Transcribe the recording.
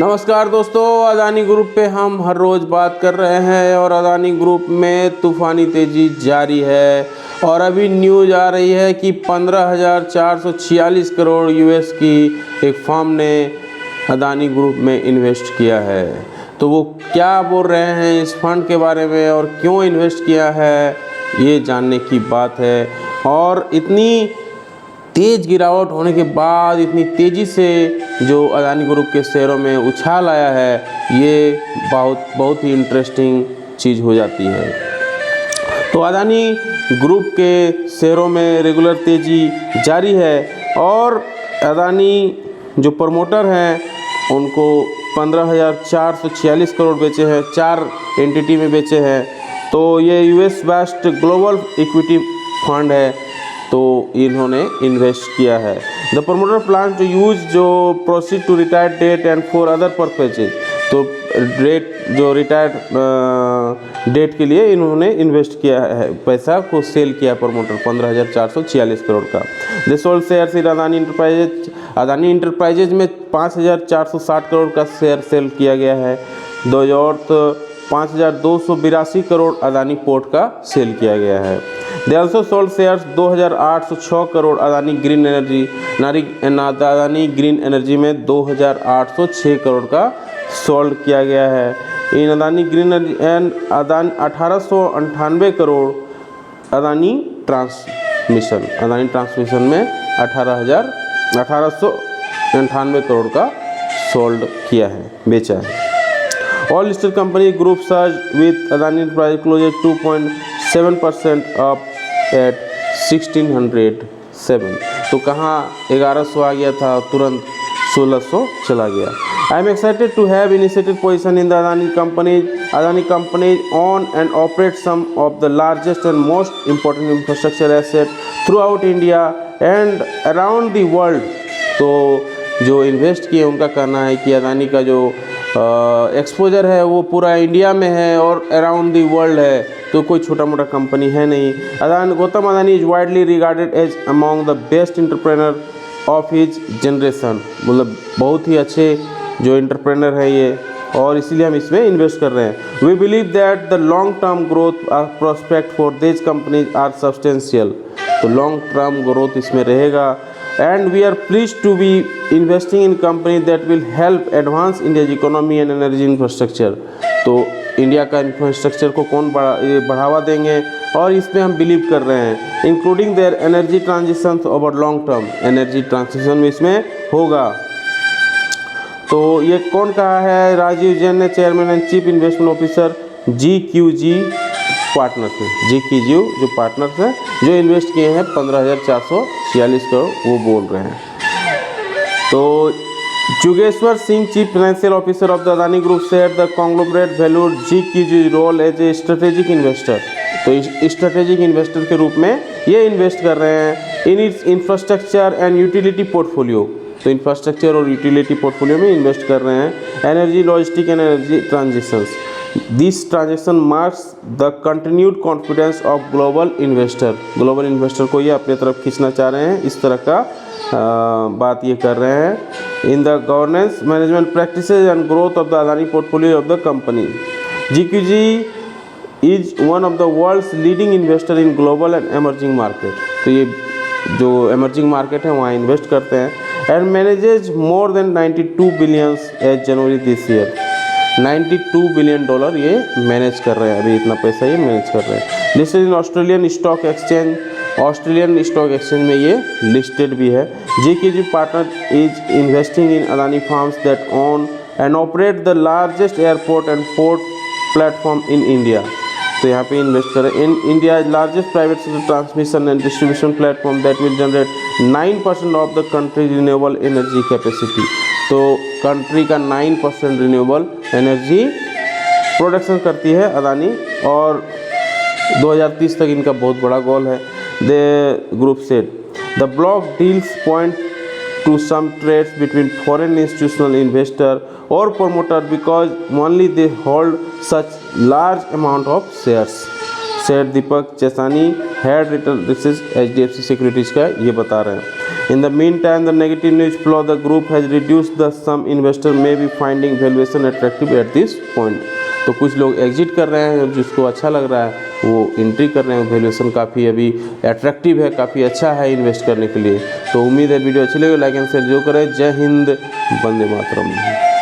नमस्कार दोस्तों, अदानी ग्रुप पे हम हर रोज़ बात कर रहे हैं और अदानी ग्रुप में तूफ़ानी तेज़ी जारी है। और अभी न्यूज़ आ रही है कि 15,446 करोड़ यूएस की एक फर्म ने अदानी ग्रुप में इन्वेस्ट किया है। तो वो क्या बोल रहे हैं इस फंड के बारे में और क्यों इन्वेस्ट किया है, ये जानने की बात है। और इतनी तेज़ गिरावट होने के बाद इतनी तेज़ी से जो अदानी ग्रुप के शेयरों में उछाल आया है, ये बहुत ही इंटरेस्टिंग चीज़ हो जाती है। तो अदानी ग्रुप के शेयरों में रेगुलर तेज़ी जारी है और अदानी जो प्रमोटर हैं उनको 15,446 करोड़ बेचे हैं, 4 एंटिटी में बेचे हैं। तो ये US based global equity fund है, तो इन्होंने इन्वेस्ट किया है। The promoter plan to use जो proceed to retired debt and for other purposes, तो डेट जो रिटायर्ड डेट के लिए इन्होंने इन्वेस्ट किया है, पैसा को सेल किया प्रमोटर 15,446 करोड़ का। They sold shares in Adani enterprises में 5,460 करोड़ का शेयर सेल किया गया है। 5,282 करोड़ अदानी पोर्ट का सेल किया गया है। They also sold shares 2,806 crore Adani green energy में 2,806 करोड़ का सोल्ड किया गया है। In Adani green energy and Adani 1,898 crore Adani transmission में 1,898 करोड़ का सोल्ड किया है, बेचा है। All listed company group surged with Adani Enterprises closed 2.7% up at 1,607। तो कहाँ 1,100 आ गया था, तुरंत 1,600 चला गया। I am excited to have initiated position in the Adani companies. Adani companies own and operate some of the largest and most important infrastructure assets throughout India and around the world। तो जो invest किए उनका कहना है कि अदानी का जो exposure है वो पूरा इंडिया में है और अराउंड दी वर्ल्ड है, तो कोई छोटा मोटा कंपनी है नहीं। Gautam Adani is widely regarded as among the best entrepreneur of his generation, मतलब बहुत ही अच्छे जो एंटरप्रेन्योर है ये, और इसीलिए हम इसमें इन्वेस्ट कर रहे हैं। We believe that the long term growth prospect for this companies are substantial, तो लॉन्ग टर्म ग्रोथ इसमें रहेगा। And we are pleased to be investing in company that will help advance India's economy and energy infrastructure। तो India का infrastructure को कौन बढ़ावा देंगे और इसमें हम बिलीव कर रहे हैं, including their energy transition over long term, energy transition में इसमें होगा। तो ये कौन कहा है? राजीव जैन ने, chairman and chief investment officer GQG partners में, GQG जो पार्टनर्स हैं जो इन्वेस्ट किए हैं 15,446 करोड़, वो बोल रहे हैं। तो Jugeshwar Singh, chief financial officer of the Adani group, said the conglomerate valued GQG role as a strategic investor. तो स्ट्रेटेजिक इन्वेस्टर के रूप में ये इन्वेस्ट कर रहे हैं in its infrastructure and utility portfolio. तो इंफ्रास्ट्रक्चर और यूटिलिटी पोर्टफोलियो में इन्वेस्ट कर रहे हैं। Energy, logistic and energy transitions, this transaction marks the continued confidence of global investor. Global investor को ये अपने तरफ खींचना चाह रहे हैं, इस तरह का बात ये कर रहे हैं। In the governance, management practices and growth of the Adani portfolio of the company, GQG is one of the world's leading investor in global and emerging market. तो ये जो एमर्जिंग मार्केट है वहाँ इन्वेस्ट करते हैं। And manages more than 92 billions as January this year. 92 billion dollar ये manage कर रहे हैं, अभी इतना पैसा ये मैनेज कर रहे हैं। Listed in Australian stock exchange, Australian stock exchange में ये लिस्टेड भी है। GQG partner is investing in Adani firms that own and operate the largest airport and port platform in India. तो यहाँ पे इन्वेस्ट करें in India largest private sector transmission and distribution platform that will generate 9% of the country renewable energy capacity. तो country का 9% renewable energy production करती है अदानी, और 2030 तक इनका बहुत बड़ा गोल है। The group said the block deals point to some trades between foreign institutional investor और promoter because only they hold such large amount of shares, said Deepak Jasani, head retail research HDFC securities का ये बता रहे हैं। In the meantime, the negative news flow the group has reduced the some investor may be finding valuation attractive at this point. तो कुछ लोग exit कर रहे हैं और जिसको अच्छा लग रहा है वो एंट्री कर रहे हैं, वैल्यूएशन काफ़ी अभी अट्रैक्टिव है, काफ़ी अच्छा है इन्वेस्ट करने के लिए। तो उम्मीद है वीडियो अच्छी लगे, लाइक एंड शेयर जो करें। जय हिंद, वंदे मातरम।